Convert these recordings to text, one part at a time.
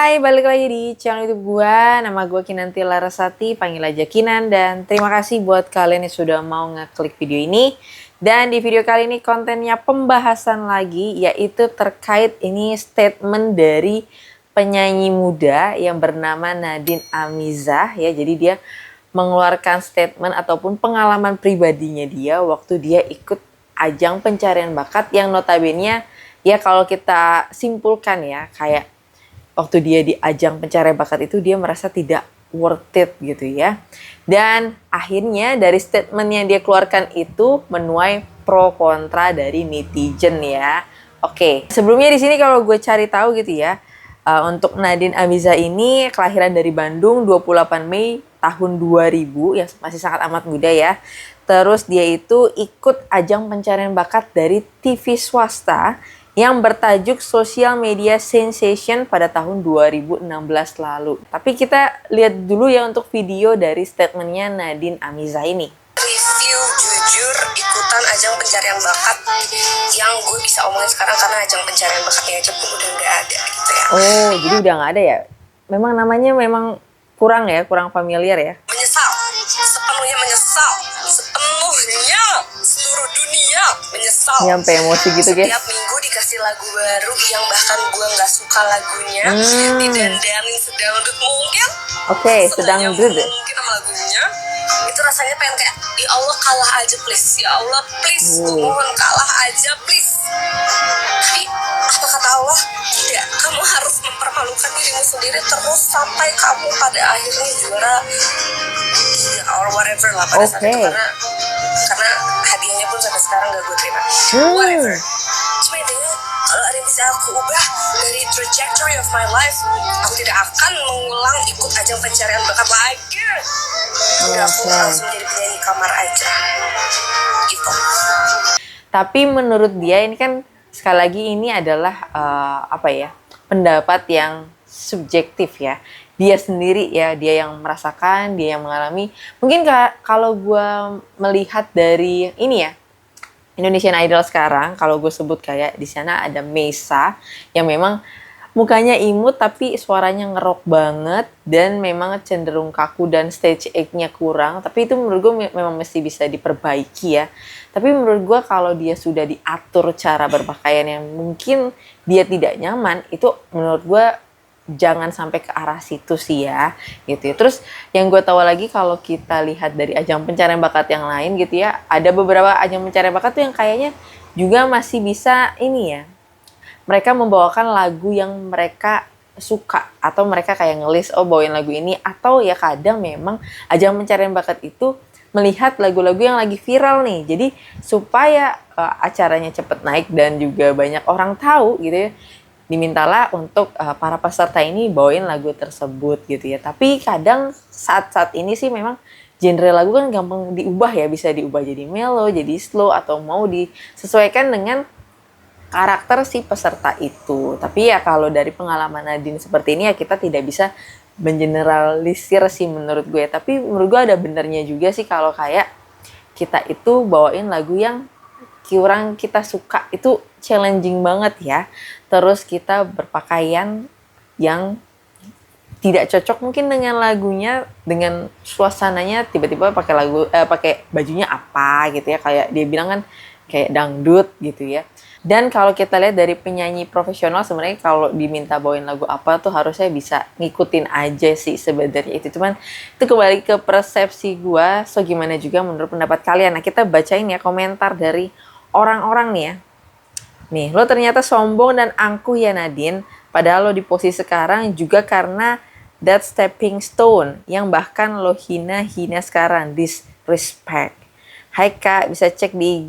Hai, balik lagi di channel YouTube gua. Nama gua Kinanti Larasati, panggil aja Kinan. Dan terima kasih buat kalian yang sudah mau ngeklik video ini. Dan di video kali ini kontennya pembahasan lagi, yaitu terkait ini statement dari penyanyi muda yang bernama Nadine Amizah ya. Jadi dia mengeluarkan statement ataupun pengalaman pribadinya dia waktu dia ikut ajang pencarian bakat yang notabene ya kalau kita simpulkan ya kayak waktu dia di ajang pencarian bakat itu dia merasa tidak worth it gitu ya. Dan akhirnya dari statement yang dia keluarkan itu menuai pro kontra dari netizen ya. Oke, sebelumnya di sini kalau gue cari tahu gitu ya, untuk Nadine Amizah ini kelahiran dari Bandung 28 Mei tahun 2000 ya, masih sangat amat muda ya. Terus dia itu ikut ajang pencarian bakat dari TV swasta yang bertajuk Social Media Sensation pada tahun 2016 lalu. Tapi kita lihat dulu ya untuk video dari statementnya Nadine Amizah ini. Review jujur ikutan ajang pencarian bakat yang gue bisa omongin sekarang karena ajang pencarian bakatnya aja pun udah nggak ada gitu ya. Oh, jadi udah nggak ada ya? Memang namanya memang kurang familiar ya? Menyesal, sepenuhnya menyesal, sepenuhnya seluruh dunia menyesal. Nyampe emosi gitu guys. Setiap minggu dikasih lagu baru yang bahkan gue nggak suka lagunya, didandanin sedangdut mungkin. Oke, sedangdut. Mungkin sama lagunya. Itu rasanya pengen kayak, ya Allah kalah aja please, ya Allah please, gue mohon kalah aja please. Tapi apa kata Allah, tidak, kamu harus mempermalukan dirimu sendiri terus sampai kamu pada akhirnya juara ya, or whatever lah pada saat itu, karena hadiahnya pun sampai sekarang gak gue terima. Whatever. Cuma intinya kalau ada yang bisa aku ubah dari trajectory of my life, aku tidak akan mengulang ikut ajang pencarian bakat lagi. Udah aku langsung jadi penyanyi kamar aja gitu. Tapi menurut dia ini kan sekali lagi ini adalah pendapat yang subjektif ya. Dia sendiri ya, dia yang merasakan, dia yang mengalami. Mungkin kalau gue melihat dari ini ya, Indonesian Idol sekarang, kalau gue sebut kayak di sana ada Mesa yang memang mukanya imut tapi suaranya ngerok banget dan memang cenderung kaku dan stage act-nya kurang. Tapi itu menurut gue memang mesti bisa diperbaiki ya. Tapi menurut gue kalau dia sudah diatur cara berpakaian yang mungkin dia tidak nyaman, itu menurut gue jangan sampai ke arah situ sih ya gitu ya. Terus yang gue tahu lagi kalau kita lihat dari ajang pencarian bakat yang lain gitu ya, ada beberapa ajang pencarian bakat tuh yang kayaknya juga masih bisa ini ya, mereka membawakan lagu yang mereka suka atau mereka kayak ngelis bawain lagu ini, atau ya kadang memang ajang pencarian bakat itu melihat lagu-lagu yang lagi viral nih, jadi supaya acaranya cepet naik dan juga banyak orang tahu gitu ya, dimintalah untuk para peserta ini bawain lagu tersebut gitu ya. Tapi kadang saat ini sih memang genre lagu kan gampang diubah ya, bisa diubah jadi mellow, jadi slow, atau mau disesuaikan dengan karakter si peserta itu. Tapi ya kalau dari pengalaman Nadine seperti ini ya kita tidak bisa mengeneralisir sih menurut gue. Tapi menurut gue ada benernya juga sih kalau kayak kita itu bawain lagu yang kurang kita suka, itu challenging banget ya. Terus kita berpakaian yang tidak cocok mungkin dengan lagunya, dengan suasananya, tiba-tiba pakai bajunya apa gitu ya, kayak dia bilang kan kayak dangdut gitu ya. Dan kalau kita lihat dari penyanyi profesional sebenarnya kalau diminta bawain lagu apa tuh harusnya bisa ngikutin aja sih sebenarnya itu. Cuman itu kembali ke persepsi gua. So gimana juga menurut pendapat kalian? Nah, kita bacain ya komentar dari orang-orang nih ya. Nih, lo ternyata sombong dan angkuh ya Nadine. Padahal lo di posisi sekarang juga karena that stepping stone yang bahkan lo hina sekarang. Disrespect. Hai Kak, bisa cek di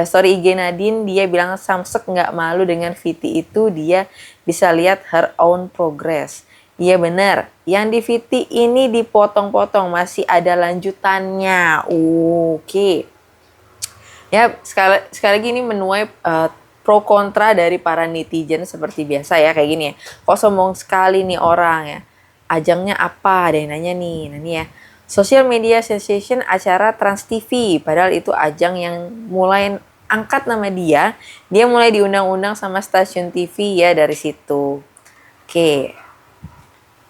IG Nadine, dia bilang Samsek nggak malu dengan VT itu, dia bisa lihat her own progress. Iya benar, yang di VT ini dipotong-potong, masih ada lanjutannya. Oke. Ya, sekali lagi ini menuai pro kontra dari para netizen seperti biasa ya, kayak gini ya. Kok sombong sekali nih orang ya. Ajangnya apa? Ada yang nanya nih. Nah nih ya. Social Media Sensation acara Trans TV, padahal itu ajang yang mulai angkat nama dia mulai diundang-undang sama stasiun TV ya dari situ. Oke.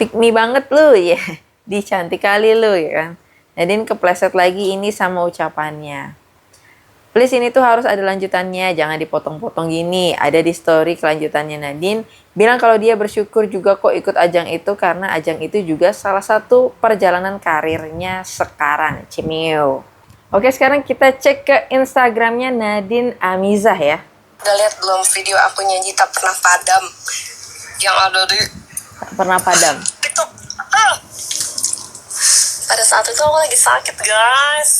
pick me banget lu ya. Di cantik kali lu ya kan. Nadine kepleset lagi ini sama ucapannya. Please ini tuh harus ada lanjutannya, jangan dipotong-potong gini. Ada di story kelanjutannya Nadine. Bilang kalau dia bersyukur juga kok ikut ajang itu karena ajang itu juga salah satu perjalanan karirnya sekarang. Cimil. Oke, sekarang kita cek ke Instagramnya Nadine Amizah ya. Udah lihat belum video aku nyanyi tak pernah padam yang ada di Tak pernah padam. itu? Pada saat itu aku lagi sakit guys.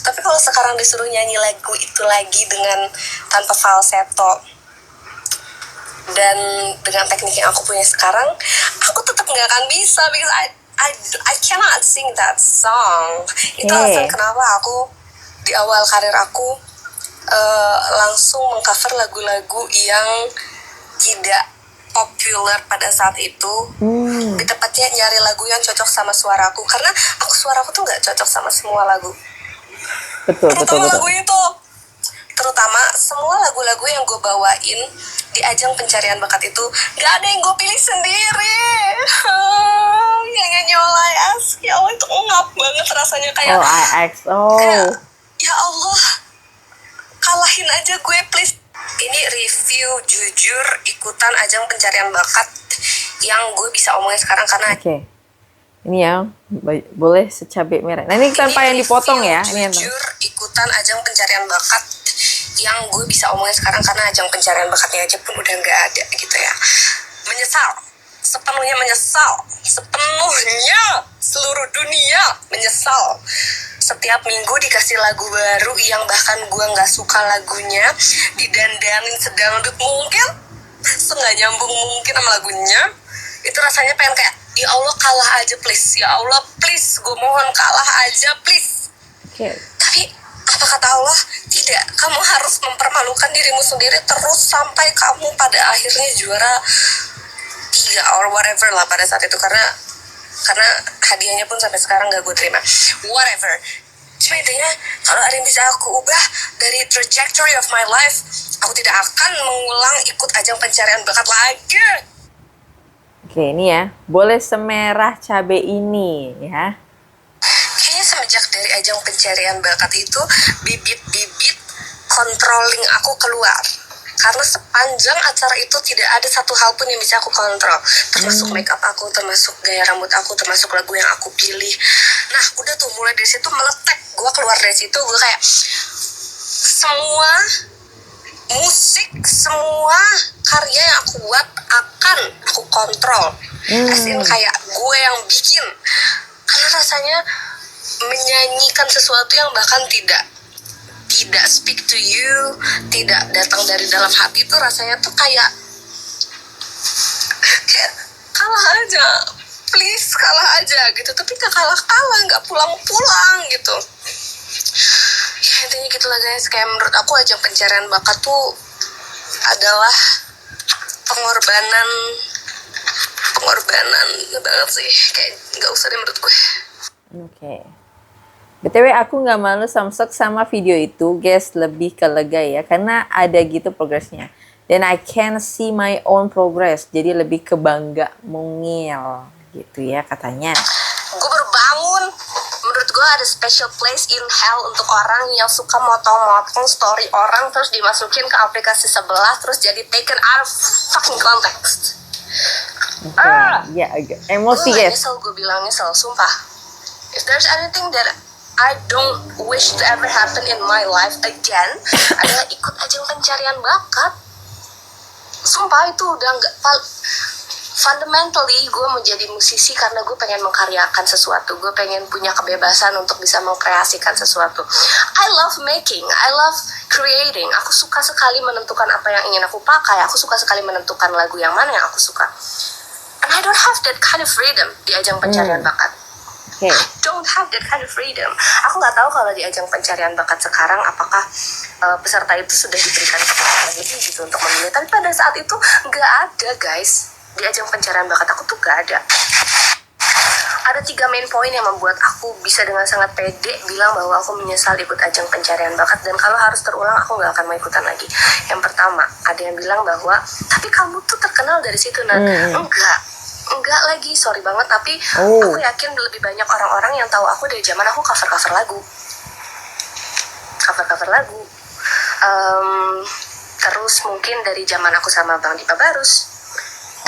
Tapi kalau sekarang disuruh nyanyi lagu itu lagi dengan tanpa falsetto dan dengan teknik yang aku punya sekarang, aku tetap nggak akan bisa because I cannot sing that song. Itu alasan kenapa aku di awal karir aku langsung mengcover lagu-lagu yang tidak populer pada saat itu. Lebih tepatnya nyari lagu yang cocok sama suaraku, karena suaraku tuh nggak cocok sama semua lagu. Betul. Lagu itu, terutama semua lagu-lagu yang gue bawain di ajang pencarian bakat itu nggak ada yang gue pilih sendiri. Yang nyanyi Olay As, ya Allah itu ngap banget rasanya kayak. Kayak, ya Allah, kalahin aja gue please. Ini review jujur ikutan ajang pencarian bakat yang gue bisa omongin sekarang karena. Oke. Ini ya, boleh secabai merah. Nah ini tanpa yang dipotong ya. Ini jujur ikutan ajang pencarian bakat yang gue bisa omongin sekarang karena ajang pencarian bakatnya aja pun udah nggak ada gitu ya. Menyesal, sepenuhnya menyesal, sepenuhnya seluruh dunia menyesal. Setiap minggu dikasih lagu baru yang bahkan gue nggak suka lagunya, didandanin sedangdut mungkin, nggak nyambung mungkin sama lagunya. Itu rasanya pengen kayak, ya Allah kalah aja please, ya Allah please, gue mohon kalah aja please. Tapi apa kata Allah? Tidak, kamu harus mempermalukan dirimu sendiri terus sampai kamu pada akhirnya juara 3 or whatever lah pada saat itu, karena hadiahnya pun sampai sekarang gak gue terima. Whatever. Cuma intinya kalau ada yang bisa aku ubah dari trajectory of my life, aku tidak akan mengulang ikut ajang pencarian bakat lagi. Oke, ini ya. Boleh semerah cabe ini ya. Kayaknya semenjak dari ajang pencarian bakat itu, bibit-bibit controlling aku keluar. Karena sepanjang acara itu tidak ada satu hal pun yang bisa aku kontrol. Termasuk makeup aku, termasuk gaya rambut aku, termasuk lagu yang aku pilih. Nah, udah tuh mulai dari situ meletek. Gue keluar dari situ, gue kayak semua musik, semua karya yang aku buat akan aku kontrol. Asin kayak gue yang bikin. Karena rasanya menyanyikan sesuatu yang bahkan tidak speak to you, tidak datang dari dalam hati itu rasanya tuh kayak kalah aja, please kalah aja gitu. Tapi gak kalah, gak pulang gitu. Ya intinya gitulah guys, kayak menurut aku ajang pencarian bakat tuh adalah pengorbanan banget sih, kayak gak usah deh menurut gue. Oke. BTW aku nggak malu samsek sama video itu, guys, lebih ke lega ya, karena ada gitu progresnya. Dan I can see my own progress, jadi lebih ke bangga mungil gitu ya katanya. Gue baru bangun, menurut gue ada special place in hell untuk orang yang suka motong-motong story orang terus dimasukin ke aplikasi sebelah terus jadi taken out of fucking context. Ya agak emosi guys. Gue bilang nyesel, sumpah. If there's anything that I don't wish to ever happen in my life again adalah ikut ajang pencarian bakat. Sumpah itu udah nggak. Fundamentally gue menjadi musisi karena gue pengen mengkaryakan sesuatu, gue pengen punya kebebasan untuk bisa mengkreasikan sesuatu. I love making, I love creating. Aku suka sekali menentukan apa yang ingin aku pakai, aku suka sekali menentukan lagu yang mana yang aku suka. And I don't have that kind of freedom di ajang pencarian bakat. I don't have that kind of freedom. Aku nggak tahu kalau di ajang pencarian bakat sekarang apakah peserta itu sudah diberikan kesempatan lebih gitu untuk memilih. Tapi pada saat itu nggak ada guys. Di ajang pencarian bakat aku tuh nggak ada. Ada 3 main poin yang membuat aku bisa dengan sangat pede bilang bahwa aku menyesal ikut ajang pencarian bakat, dan kalau harus terulang aku nggak akan mau ikutan lagi. Yang pertama, ada yang bilang bahwa tapi kamu tuh terkenal dari situ. Enggak. Enggak lagi, sorry banget. Tapi Oh. aku yakin lebih banyak orang-orang yang tahu aku dari zaman aku cover-cover lagu. Terus mungkin dari zaman aku sama Bang Dipa Barus.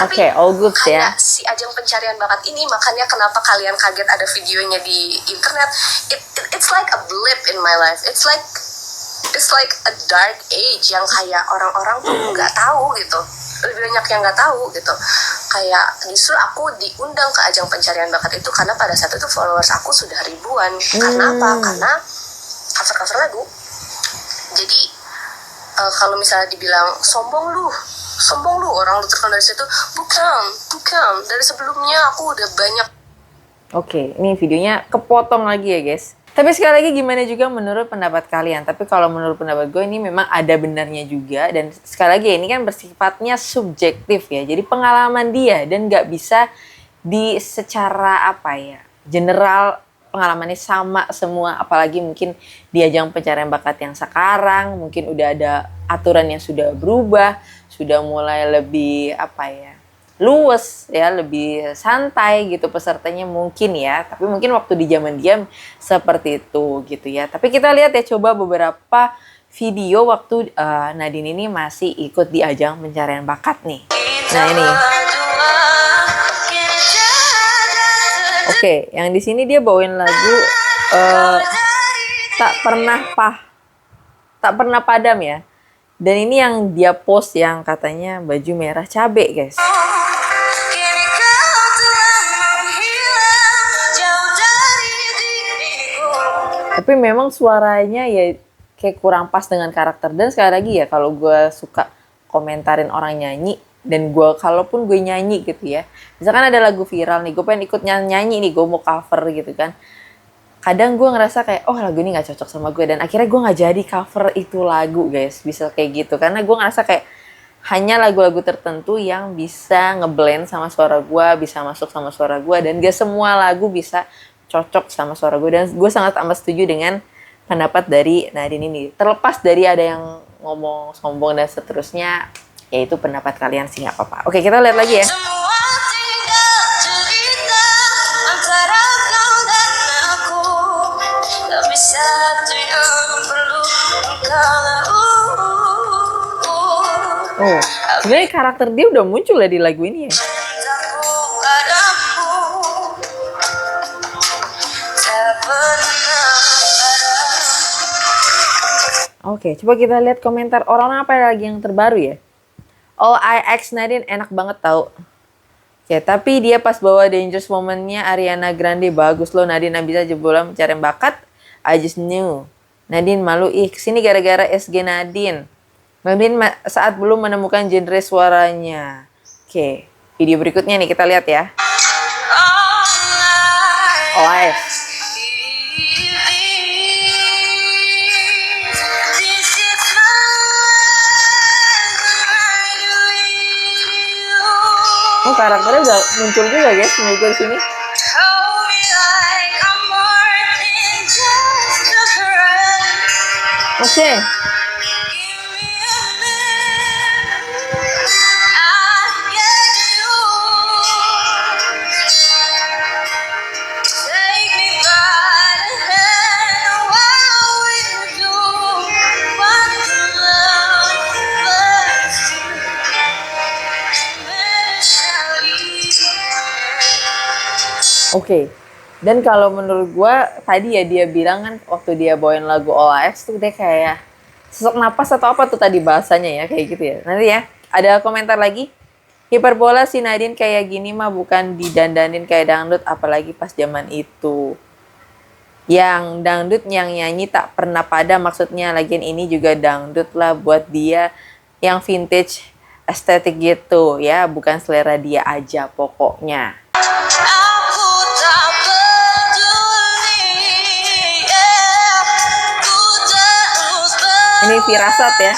Oke, all good ya. Kayak si ajang pencarian bakat ini, makanya kenapa kalian kaget ada videonya di internet. It's like a blip in my life. It's like a dark age yang kayak orang-orang tuh nggak tahu gitu. Lebih banyak yang nggak tahu gitu. Kayak justru aku diundang ke ajang pencarian bakat itu karena pada saat itu followers aku sudah ribuan. Karena apa? Karena cover-cover lagu. Jadi kalau misalnya dibilang sombong lu orang lu terkenal dari situ, bukan dari sebelumnya aku udah banyak. Oke, ini videonya kepotong lagi ya guys. Tapi sekali lagi gimana juga menurut pendapat kalian. Tapi kalau menurut pendapat gue ini memang ada benarnya juga. Dan sekali lagi ini kan bersifatnya subjektif ya. Jadi pengalaman dia dan nggak bisa secara apa ya, general pengalamannya sama semua. Apalagi mungkin di ajang pencarian bakat yang sekarang mungkin udah ada aturan yang sudah berubah, sudah mulai lebih apa ya, luwes ya, lebih santai gitu pesertanya mungkin ya. Tapi mungkin waktu di zaman dia seperti itu gitu ya. Tapi kita lihat ya coba beberapa video waktu Nadine ini masih ikut di ajang pencarian bakat nih. Nah ini. Oke, yang di sini dia bawain lagu tak pernah padam ya. Dan ini yang dia post yang katanya baju merah cabe guys. Tapi memang suaranya ya kayak kurang pas dengan karakter. Dan sekali lagi ya kalau gue suka komentarin orang nyanyi, dan kalaupun gue nyanyi gitu ya, misalkan ada lagu viral nih, gue pengen ikut nyanyi nih, gue mau cover gitu kan, kadang gue ngerasa kayak oh lagu ini nggak cocok sama gue, dan akhirnya gue nggak jadi cover itu lagu guys. Bisa kayak gitu karena gue ngerasa kayak hanya lagu-lagu tertentu yang bisa ngeblend sama suara gue, bisa masuk sama suara gue, dan gak semua lagu bisa cocok sama suara gue. Dan gue sangat amat setuju dengan pendapat dari Nadine ini. Terlepas dari ada yang ngomong sombong dan seterusnya, yaitu pendapat kalian sih nggak apa-apa. Oke, kita lihat lagi ya. Oh, sebenarnya karakter dia udah muncul ya di lagu ini ya. Oke, coba kita lihat komentar orang apa lagi yang terbaru ya. All I X Nadine enak banget tau. Oke, tapi dia pas bawa Dangerous Moment-nya Ariana Grande bagus loh. Nadine bisa jebolan mencari bakat. I just knew. Nadine malu kesini gara-gara SG Nadine. Nadine saat belum menemukan genre suaranya. Oke, video berikutnya nih kita lihat ya. All I X. Oh, karakternya udah muncul juga guys, muncul di sini. Oke. Oke, dan kalau menurut gue tadi ya dia bilang kan waktu dia bawain lagu All X tuh dia kayak sesak napas atau apa tuh tadi bahasanya ya kayak gitu ya. Nanti ya ada komentar lagi, hiperbola si Nadine kayak gini mah bukan didandanin kayak dangdut apalagi pas zaman itu. Yang dangdut yang nyanyi tak pernah pada maksudnya, lagian ini juga dangdut lah buat dia yang vintage estetik gitu ya, bukan selera dia aja pokoknya. Ini firasat ya.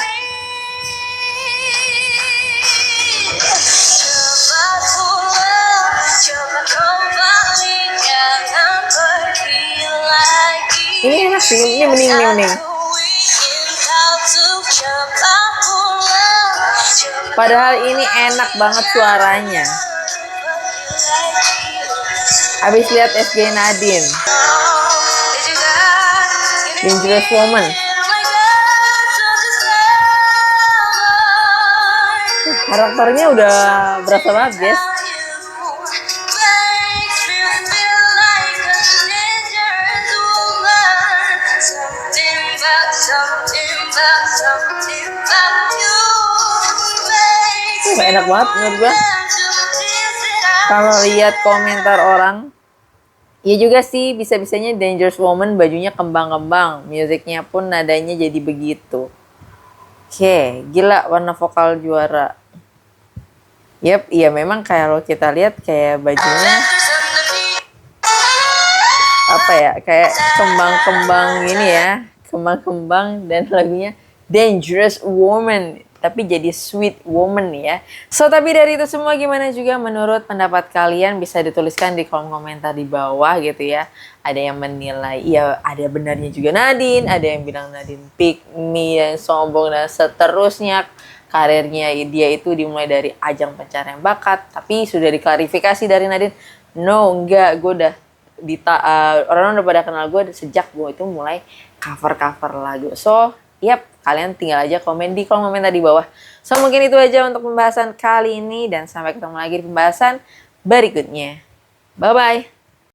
Ini enak sih, ini mending. Padahal ini enak banget suaranya. Habis lihat SG Nadine, Dangerous Woman. Karakternya udah berasa banget, guys. Enak banget menurut gue. Kalau lihat komentar orang, ya juga sih bisa-bisanya Dangerous Woman bajunya kembang-kembang, musiknya pun nadanya jadi begitu. Oke, gila warna vokal juara. Yep, iya memang kalau kita lihat kayak bajunya apa ya, kayak kembang-kembang ini ya, kembang-kembang, dan lagunya Dangerous Woman, tapi jadi Sweet Woman ya. So, tapi dari itu semua gimana juga menurut pendapat kalian, bisa dituliskan di kolom komentar di bawah gitu ya. Ada yang menilai, ya ada benarnya juga Nadine, ada yang bilang Nadine pick me, yang sombong dan seterusnya. Karirnya dia itu dimulai dari ajang pencarian bakat, tapi sudah diklarifikasi dari Nadine, no enggak, gue udah orang udah pada kenal gue sejak gue itu mulai cover lagu. So, yap, kalian tinggal aja komen di kolom komentar di bawah. So, mungkin itu aja untuk pembahasan kali ini, dan sampai ketemu lagi di pembahasan berikutnya. Bye-bye.